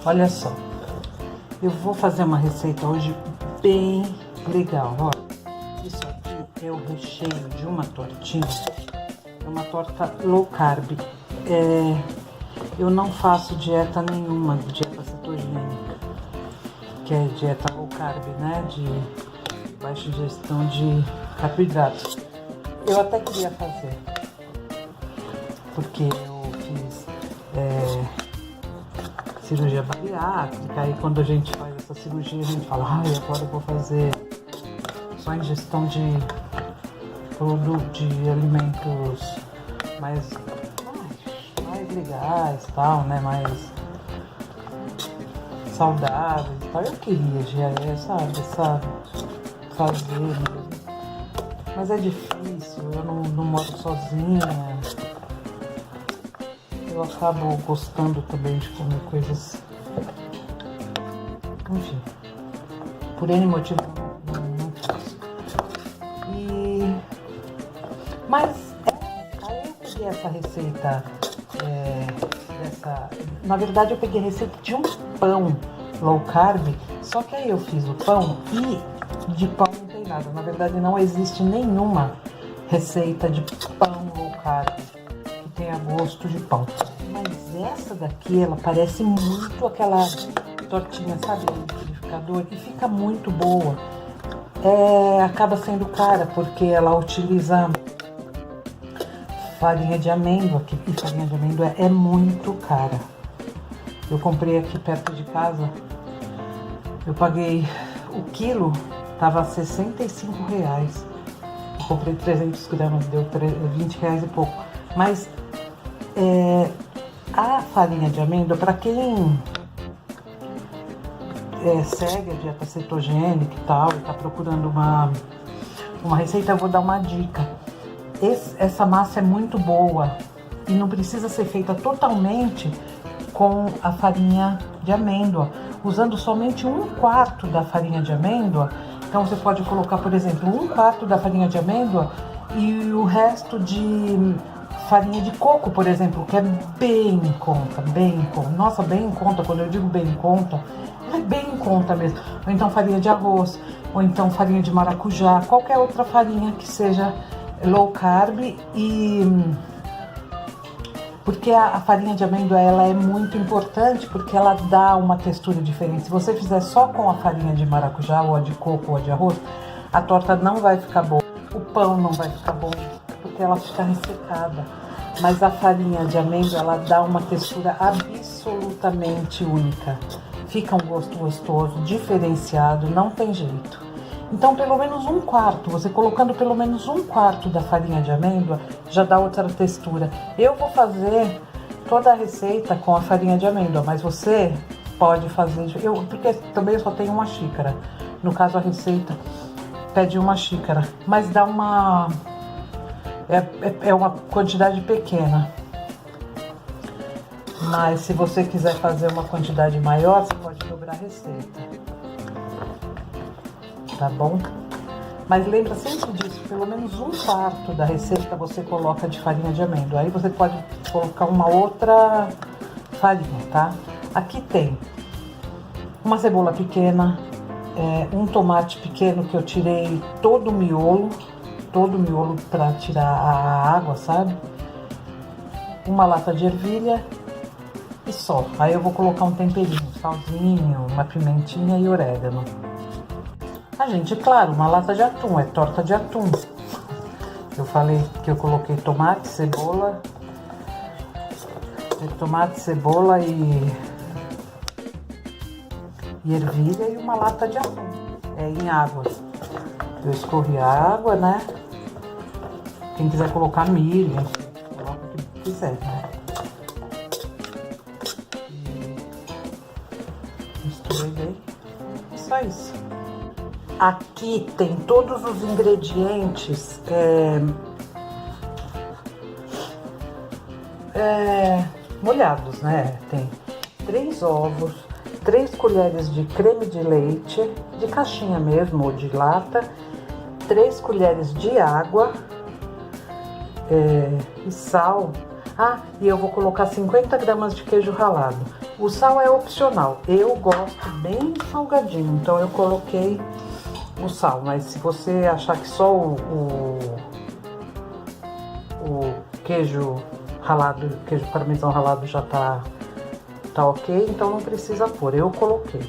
Olha só, eu vou fazer uma receita hoje bem legal, ó. Isso aqui é o recheio de uma tortinha, é uma torta low carb. Eu não faço dieta nenhuma, dieta cetogênica, que é dieta low carb, né, de baixa ingestão de carboidratos. Eu até queria fazer, porque eu fiz cirurgia bariátrica, e quando a gente faz essa cirurgia a gente fala, ai, agora eu vou fazer só ingestão de alimentos mais legais, tal, né, mais saudáveis e tal. Eu queria sabe, fazer mesmo. Mas é difícil, eu não moro sozinha. Eu acabo gostando também de comer coisas, enfim, por N motivo não faço. Mas aí eu peguei essa receita, na verdade eu peguei a receita de um pão low carb, só que aí eu fiz o pão e de pão não tem nada. Na verdade não existe nenhuma receita de pão low carb que tenha gosto de pão. Mas essa daqui, ela parece muito aquela tortinha, sabe, do liquidificador, e fica muito boa. Acaba sendo cara, porque ela utiliza farinha de amêndoa, e farinha de amêndoa é muito cara. Eu comprei aqui perto de casa, eu paguei o quilo, tava R$65. Eu comprei 300 gramas, deu R$20 e pouco. Mas a farinha de amêndoa, para quem segue a dieta cetogênica e tal, e tá procurando uma receita, eu vou dar uma dica. Essa massa é muito boa e não precisa ser feita totalmente com a farinha de amêndoa, usando somente 1/4 da farinha de amêndoa. Então você pode colocar, por exemplo, 1/4 da farinha de amêndoa e o resto de farinha de coco, por exemplo, que é bem em conta, nossa, bem em conta. Quando eu digo bem em conta, é bem em conta mesmo. Ou então farinha de arroz, ou então farinha de maracujá, qualquer outra farinha que seja low carb. Porque a farinha de amêndoa, ela é muito importante, porque ela dá uma textura diferente. Se você fizer só com a farinha de maracujá, ou a de coco, ou a de arroz, a torta não vai ficar boa, o pão não vai ficar bom, porque ela fica ressecada. Mas a farinha de amêndoa, ela dá uma textura absolutamente única. Fica um gosto gostoso, diferenciado, não tem jeito. Então, pelo menos 1/4, você colocando pelo menos 1/4 da farinha de amêndoa, já dá outra textura. Eu vou fazer toda a receita com a farinha de amêndoa, mas você pode fazer, porque também eu só tenho uma xícara. No caso, a receita pede uma xícara, mas dá uma quantidade pequena. Mas se você quiser fazer uma quantidade maior, você pode dobrar a receita. Tá bom? Mas lembra sempre disso, pelo menos 1/4 da receita você coloca de farinha de amêndoa. Aí você pode colocar uma outra farinha, tá? Aqui tem uma cebola pequena, um tomate pequeno que eu tirei todo o miolo para tirar a água, sabe? Uma lata de ervilha e só. Aí eu vou colocar um temperinho, salzinho, uma pimentinha e orégano. Gente, claro, uma lata de atum, é torta de atum. Eu falei que eu coloquei tomate, cebola e ervilha e uma lata de atum, em água. Eu escorri a água, né? Quem quiser colocar milho, coloca o que quiser, né? E misturei bem. Só isso. Aqui tem todos os ingredientes molhados, né? Tem 3 ovos, 3 colheres de creme de leite, de caixinha mesmo, ou de lata, 3 colheres de água e sal. E eu vou colocar 50 gramas de queijo ralado. O sal é opcional, eu gosto bem salgadinho, então eu coloquei o sal, mas se você achar que só o queijo ralado, queijo parmesão ralado já tá ok, então não precisa pôr, eu coloquei.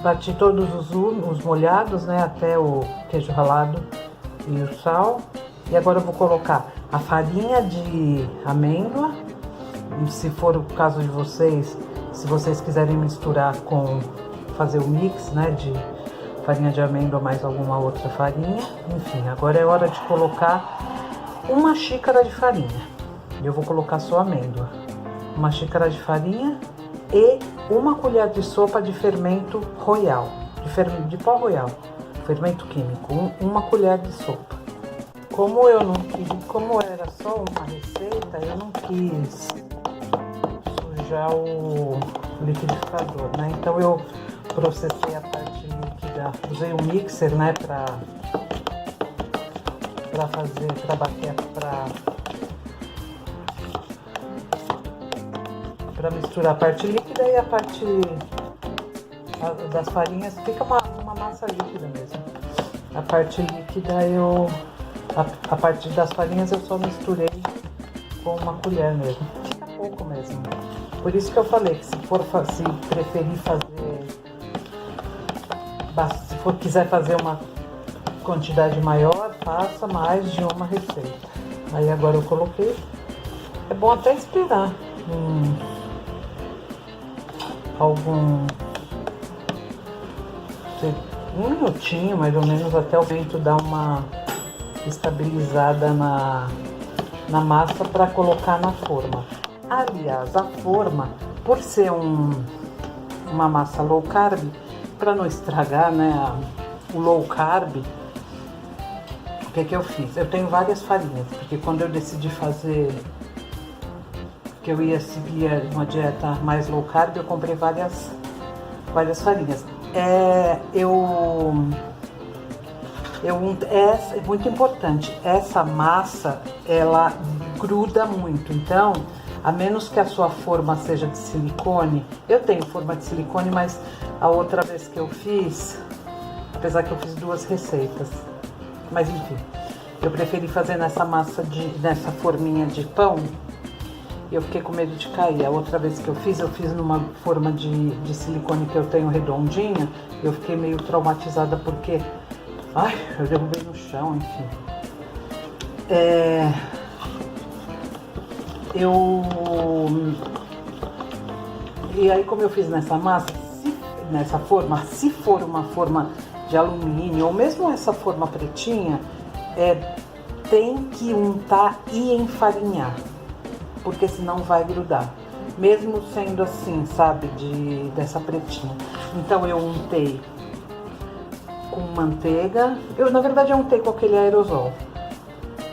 Bati todos os molhados, né, até o queijo ralado e o sal. E agora eu vou colocar a farinha de amêndoa. Se for o caso de vocês, se vocês quiserem misturar com, fazer o mix, né, de farinha de amêndoa mais alguma outra farinha. Enfim, agora é hora de colocar uma xícara de farinha. Eu vou colocar só amêndoa. Uma xícara de farinha e uma colher de sopa de fermento royal, de pó royal, fermento químico, uma colher de sopa. Como eu não quis, como era só uma receita, eu não quis sujar o liquidificador, né? Então eu processei a parte líquida, usei o mixer, né, para bater, para misturar a parte líquida e a parte das farinhas, fica uma massa líquida mesmo. A parte líquida a parte das farinhas eu só misturei com uma colher mesmo, fica pouco mesmo. Por isso que eu falei que se preferir fazer, se quiser fazer uma quantidade maior, faça mais de uma receita. Aí agora eu coloquei, é bom até esperar um minutinho mais ou menos, até o vento dar uma estabilizada na massa para colocar na forma. Aliás, a forma, por ser uma massa low carb, para não estragar, né, o low carb, o que eu fiz? Eu tenho várias farinhas, porque quando eu decidi fazer que eu ia seguir uma dieta mais low carb, eu comprei várias farinhas. É muito importante, essa massa, ela gruda muito, então, a menos que a sua forma seja de silicone, eu tenho forma de silicone, mas a outra vez que eu fiz, apesar que eu fiz 2 receitas, mas enfim, eu preferi fazer nessa forminha de pão. Eu fiquei com medo de cair. A outra vez que eu fiz numa forma de silicone que eu tenho redondinha. Eu fiquei meio traumatizada porque, eu derrubei no chão, enfim. E aí, como eu fiz nessa massa, nessa forma, se for uma forma de alumínio ou mesmo essa forma pretinha, tem que untar e enfarinhar, porque senão vai grudar, mesmo sendo assim, sabe, dessa pretinha. Então eu untei com manteiga, na verdade eu untei com aquele aerosol,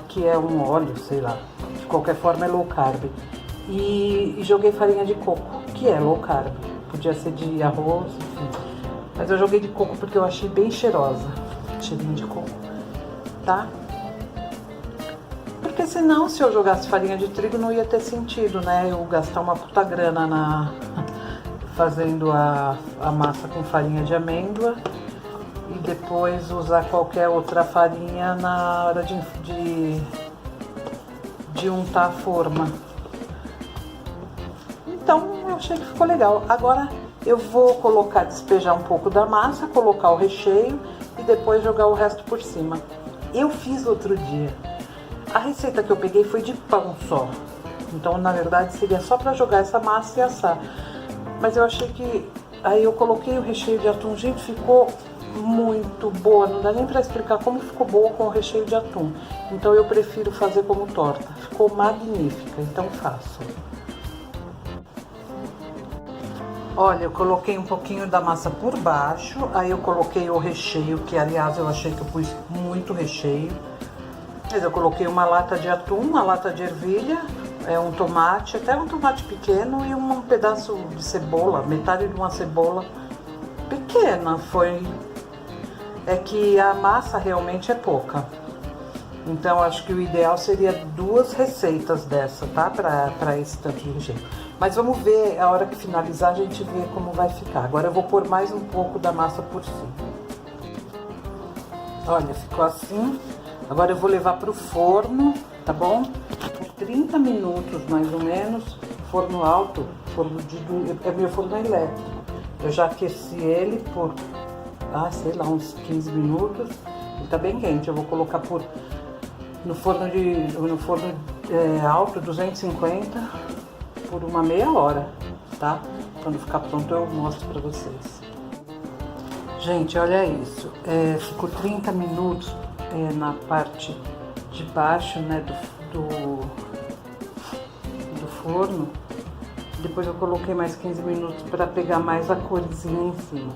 que é um óleo, sei lá, de qualquer forma é low carb, e joguei farinha de coco, que é low carb, podia ser de arroz, enfim, mas eu joguei de coco porque eu achei bem cheirosa, cheirinho de coco, tá? Porque senão, se eu jogasse farinha de trigo, não ia ter sentido, né? Eu gastar uma puta grana fazendo a massa com farinha de amêndoa e depois usar qualquer outra farinha na hora de untar a forma. Então, eu achei que ficou legal. Agora, eu vou despejar um pouco da massa, colocar o recheio e depois jogar o resto por cima. Eu fiz outro dia. A receita que eu peguei foi de pão só, então na verdade seria só para jogar essa massa e assar. Mas eu achei que aí eu coloquei o recheio de atum, gente, ficou muito boa, não dá nem para explicar como ficou boa com o recheio de atum. Então eu prefiro fazer como torta, ficou magnífica, então faço. Olha, eu coloquei um pouquinho da massa por baixo, aí eu coloquei o recheio, que aliás eu achei que eu pus muito recheio. Mas eu coloquei uma lata de atum, uma lata de ervilha, um tomate, até um tomate pequeno e um pedaço de cebola, metade de uma cebola pequena. É que a massa realmente é pouca. Então acho que o ideal seria 2 receitas dessa, tá? Pra esse tanto de recheio. Mas vamos ver, a hora que finalizar a gente vê como vai ficar. Agora eu vou pôr mais um pouco da massa por cima. Olha, ficou assim. Agora eu vou levar pro forno, tá bom? Por 30 minutos mais ou menos, forno alto, meu forno é elétrico. Eu já aqueci ele por, sei lá, uns 15 minutos. Ele tá bem quente, eu vou colocar no forno alto, 250, por uma meia hora, tá? Quando ficar pronto eu mostro pra vocês. Gente, olha isso, ficou 30 minutos na parte de baixo, né, do forno. Depois eu coloquei mais 15 minutos para pegar mais a corzinha em cima.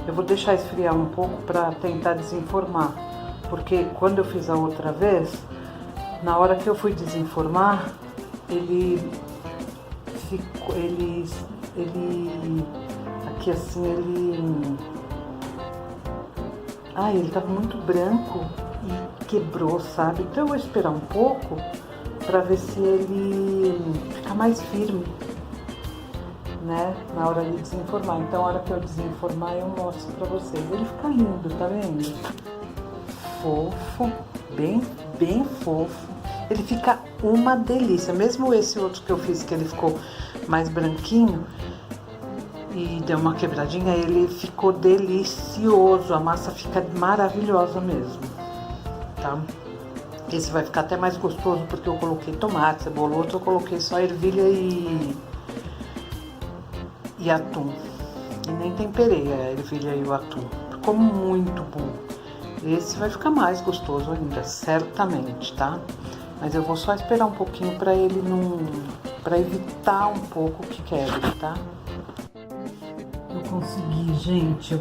Eu vou deixar esfriar um pouco para tentar desenformar, porque quando eu fiz a outra vez, na hora que eu fui desenformar, ele aqui assim, ele tava muito branco e quebrou, sabe? Então eu vou esperar um pouco para ver se ele fica mais firme, né? Na hora de desenformar. Então, na hora que eu desenformar, eu mostro pra vocês. Ele fica lindo, tá vendo? Fofo, bem fofo. Ele fica uma delícia. Mesmo esse outro que eu fiz, que ele ficou mais branquinho e deu uma quebradinha, ele ficou delicioso. A massa fica maravilhosa mesmo, tá? Esse vai ficar até mais gostoso porque eu coloquei tomate, cebola. Outro eu coloquei só ervilha e atum. E nem temperei a ervilha e o atum. Ficou muito bom. Esse vai ficar mais gostoso ainda, certamente, tá? Mas eu vou só esperar um pouquinho para ele não... para evitar um pouco que quebre, tá? Eu consegui, gente,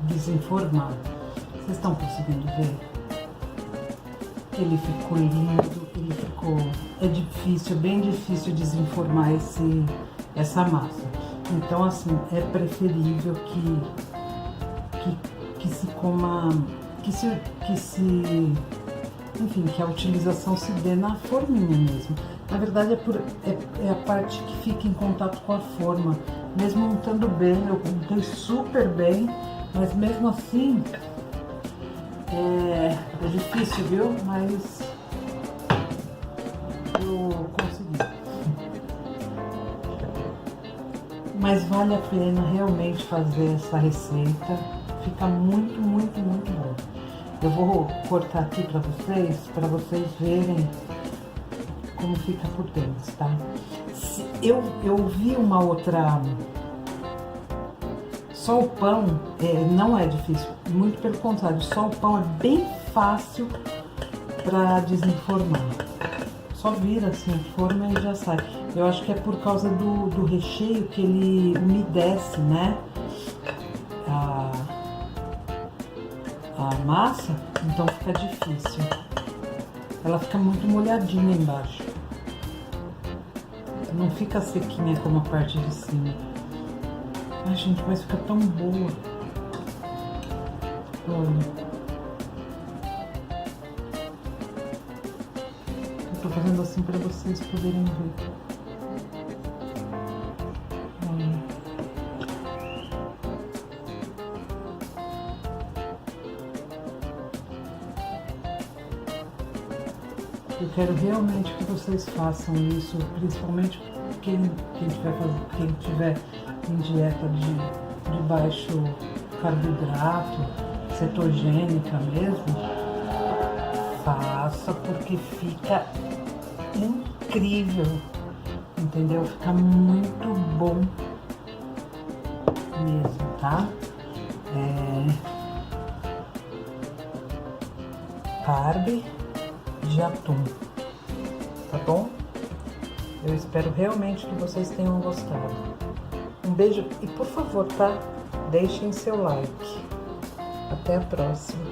desenformar. Vocês estão conseguindo ver? Ele ficou lindo, é difícil, bem difícil desenformar essa massa. Então, assim, é preferível que se coma, enfim, que a utilização se dê na forminha mesmo. Na verdade, é a parte que fica em contato com a forma. Mesmo untando bem, eu untei super bem, mas mesmo assim, é difícil, viu? Mas eu consegui. Mas vale a pena realmente fazer essa receita. Fica muito, muito, muito bom. Eu vou cortar aqui para vocês verem como fica por dentro, tá? Eu vi uma outra... Só o pão não é difícil, muito pelo contrário, só o pão é bem fácil para desenformar. Só vira assim a forma e já sai. Eu acho que é por causa do recheio que ele umedece, né? A massa, então fica difícil. Ela fica muito molhadinha embaixo. Não fica sequinha como a parte de cima. Ai, gente, mas fica tão boa. Olha. Eu tô fazendo assim pra vocês poderem ver. Olha. Eu quero realmente que vocês façam isso, principalmente quem tiver em dieta de baixo carboidrato, cetogênica mesmo, faça porque fica incrível, entendeu? Fica muito bom mesmo, tá? Carne de atum, tá bom? Eu espero realmente que vocês tenham gostado. Um beijo e, por favor, tá? Deixem seu like. Até a próxima.